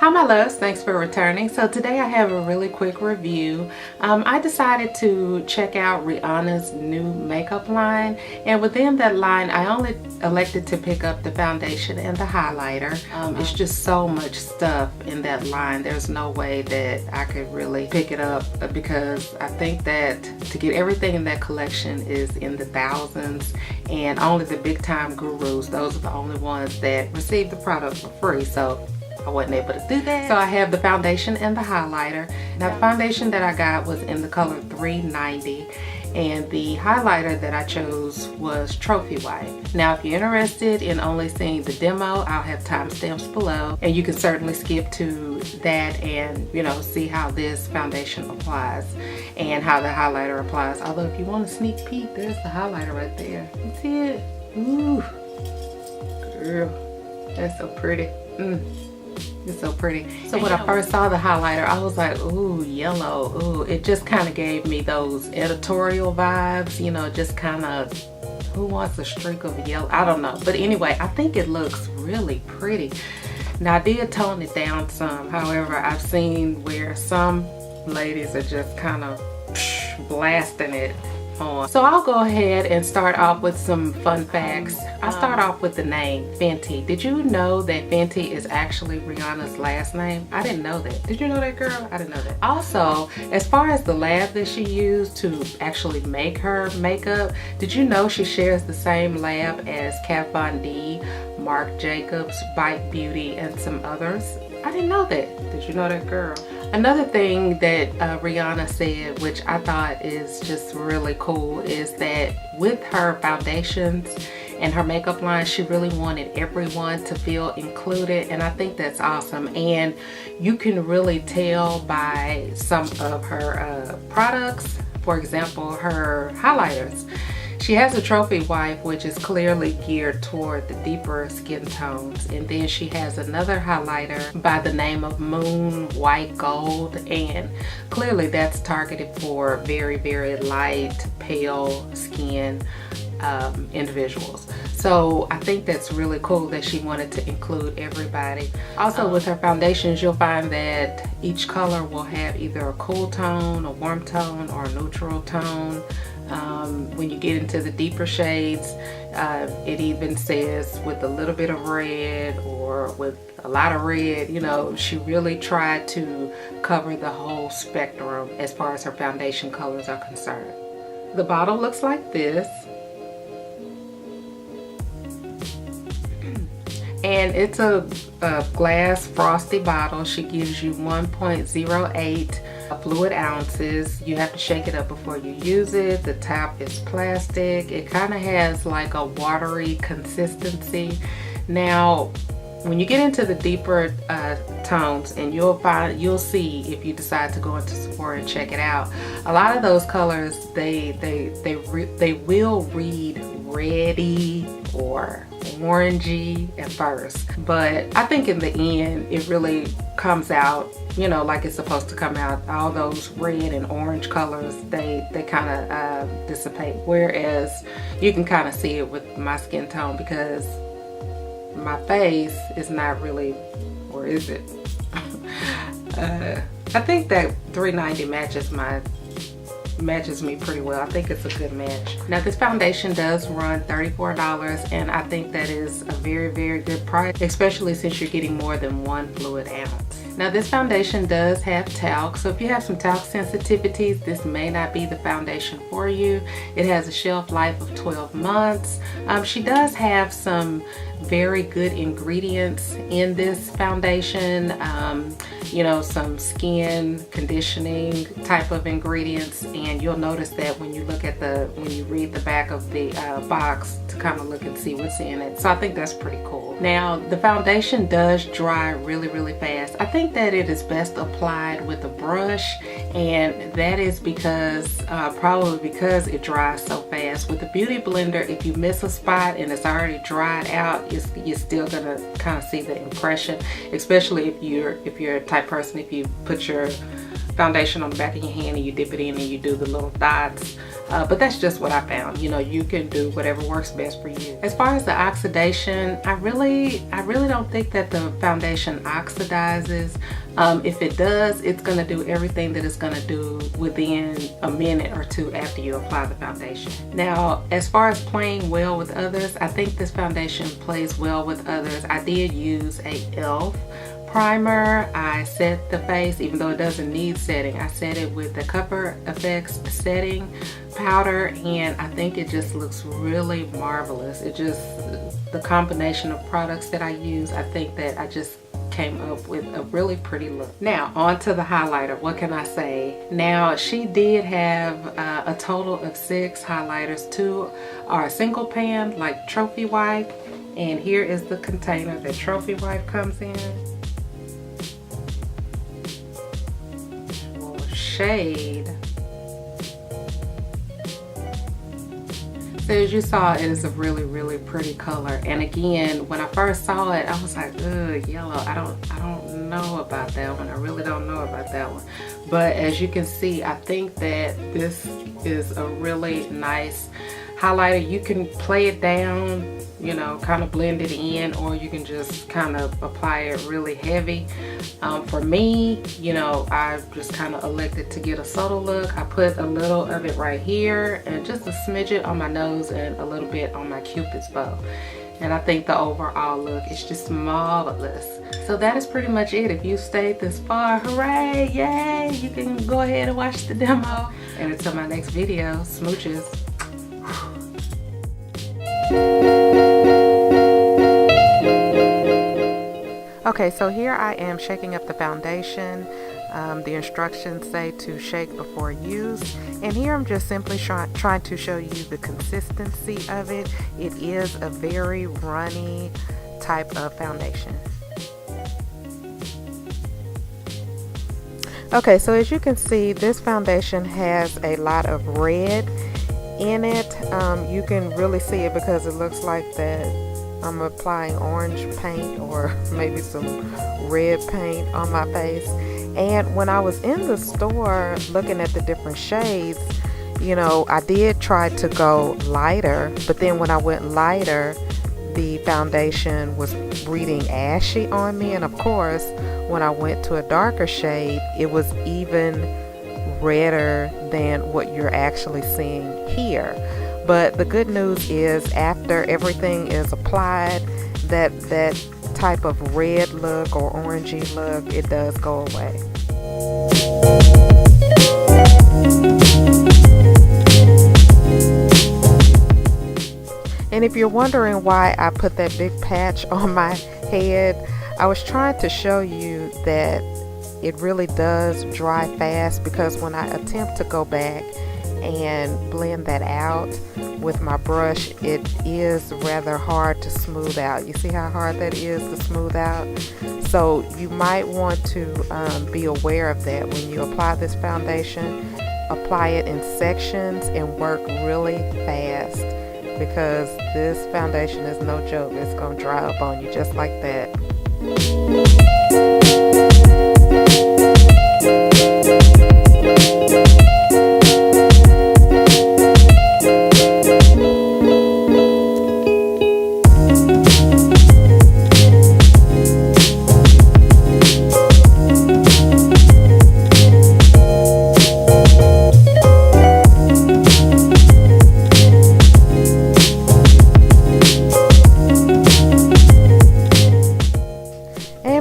Hi my loves, thanks for returning. So today I have a really quick review. I decided to check out Rihanna's new makeup line, and within that line I only elected to pick up the foundation and the highlighter. It's just so much stuff in that line. There's no way that I could really pick it up because I think that to get everything in that collection is in the thousands, and only the big time gurus, those are the only ones that receive the product for free. So I wasn't able to do that. So I have the foundation and the highlighter. Now the foundation that I got was in the color 390, and the highlighter that I chose was Trophy White. Now if you're interested in only seeing the demo, I'll have timestamps below, and you can certainly skip to that and see how this foundation applies and how the highlighter applies. Although if you want a sneak peek, there's the highlighter right there. You see it? Ooh, girl, that's so pretty. It's so pretty. So when I first saw the highlighter, I was like, ooh, yellow. Ooh, it just kind of gave me those editorial vibes, just kind of, who wants a streak of yellow? I don't know. But anyway, I think it looks really pretty. Now I did tone it down some. However, I've seen where some ladies are just kind of blasting it on. So I'll go ahead and start off with some fun facts. I'll start off with the name FENTY. Did you know that FENTY is actually Rihanna's last name? I didn't know that. Did you know that, girl? I didn't know that. Also, as far as the lab that she used to actually make her makeup, did you know she shares the same lab as Kat Von D, Marc Jacobs, Bite Beauty, and some others? I didn't know that. Did you know that, girl? Another thing that Rihanna said, which I thought is just really cool, is that with her foundations and her makeup line, she really wanted everyone to feel included, and I think that's awesome. And you can really tell by some of her products, for example, her highlighters. She has a Trophy White, which is clearly geared toward the deeper skin tones, and then she has another highlighter by the name of Moon White Gold, and clearly that's targeted for very, very light, pale skin individuals. So I think that's really cool that she wanted to include everybody. Also with her foundations, you'll find that each color will have either a cool tone, a warm tone, or a neutral tone. When you get into the deeper shades, it even says with a little bit of red or with a lot of red. She really tried to cover the whole spectrum as far as her foundation colors are concerned. The bottle looks like this, and it's a glass frosty bottle. She gives you 1.08 fluid ounces. You have to shake it up before you use it. The top is plastic. It kind of has like a watery consistency. Now when you get into the deeper tones, and you'll see if you decide to go into Sephora and check it out, a lot of those colors they will read reddy or orangey at first, but I think in the end it really comes out like it's supposed to come out. All those red and orange colors, they kind of dissipate, whereas you can kind of see it with my skin tone because my face is not really, or is it? I think that 390 matches me pretty well. I think it's a good match. Now this foundation does run $34, and I think that is a very, very good price, especially since you're getting more than one fluid ounce. Now this foundation does have talc, so if you have some talc sensitivities, this may not be the foundation for you. It has a shelf life of 12 months. She does have some very good ingredients in this foundation, some skin conditioning type of ingredients, and you'll notice that when you read the back of the box to kind of look and see what's in it. So I think that's pretty cool. Now the foundation does dry really, really fast. I think that it is best applied with a brush, and that is because probably because it dries so fast. With the beauty blender, if you miss a spot and it's already dried out, you're still gonna kind of see the impression, especially if you're a type person, if you put your foundation on the back of your hand and you dip it in and you do the little dots. But that's just what I found. You know, you can do whatever works best for you. As far as the oxidation, I really don't think that the foundation oxidizes. If it does, it's gonna do everything that it's gonna do within a minute or two after you apply the foundation. Now, as far as playing well with others, I think this foundation plays well with others. I did use a e.l.f. primer. I set the face, even though it doesn't need setting, I set it with the Cover FX setting powder, and I think it just looks really marvelous. It just, the combination of products that I use, I think that I just came up with a really pretty look. Now on to the highlighter. What can I say? Now she did have a total of 6 highlighters. 2 are single pan like Trophy Wife, and here is the container that Trophy Wife comes in. Shade. So as you saw, it is a really pretty color. And again, when I first saw it, I was like, ugh, yellow. I don't know about that one. I really don't know about that one. But as you can see, I think that this is a really nice highlighter. You can play it down, you know, kind of blend it in, or you can just kind of apply it really heavy. For me, you know, I just kind of elected to get a subtle look. I put a little of it right here and just a smidget on my nose and a little bit on my Cupid's bow. And I think the overall look is just marvelous. So that is pretty much it. If you stayed this far, hooray, yay! You can go ahead and watch the demo. And until my next video, smooches. Okay, so here I am shaking up the foundation. The instructions say to shake before use, and here I'm just simply trying to show you the consistency of it. It is a very runny type of foundation. Okay, so as you can see, this foundation has a lot of red in it. You can really see it because it looks like that I'm applying orange paint or maybe some red paint on my face. And when I was in the store looking at the different shades, you know, I did try to go lighter, but then when I went lighter, the foundation was reading ashy on me. And of course, when I went to a darker shade, it was even redder than what you're actually seeing here. But the good news is, after everything is applied, that type of red look or orangey look, it does go away. And if you're wondering why I put that big patch on my head, I was trying to show you that it really does dry fast, because when I attempt to go back and blend that out with my brush, it is rather hard to smooth out. You see how hard that is to smooth out? So you might want to be aware of that when you apply this foundation. Apply it in sections and work really fast, because this foundation is no joke. It's gonna dry up on you just like that.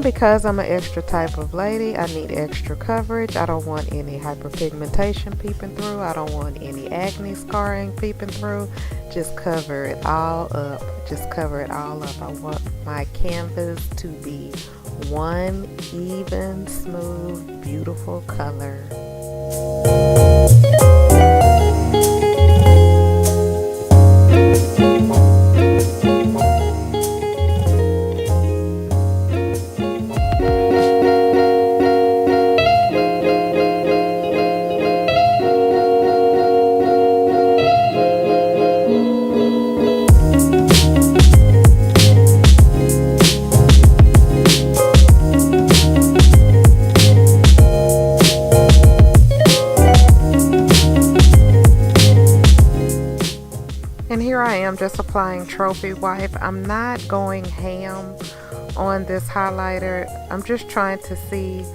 Because I'm an extra type of lady, I need extra coverage. I don't want any hyperpigmentation peeping through. I don't want any acne scarring peeping through. Just cover it all up. Just cover it all up. I want my canvas to be one even, smooth, beautiful color. am just applying Trophy Wipe. I'm not going ham on this highlighter. I'm just trying to see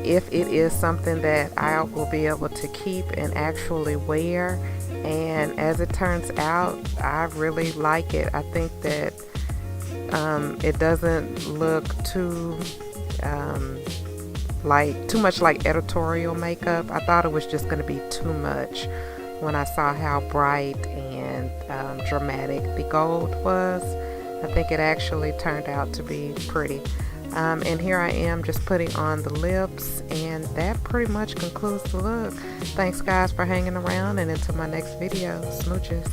if it is something that I will be able to keep and actually wear. And as it turns out, I really like it. I think that it doesn't look too much like editorial makeup. I thought it was just going to be too much when I saw how bright and dramatic the gold was. I think it actually turned out to be pretty. And here I am just putting on the lips, and that pretty much concludes the look. Thanks guys for hanging around, and until my next video, smooches.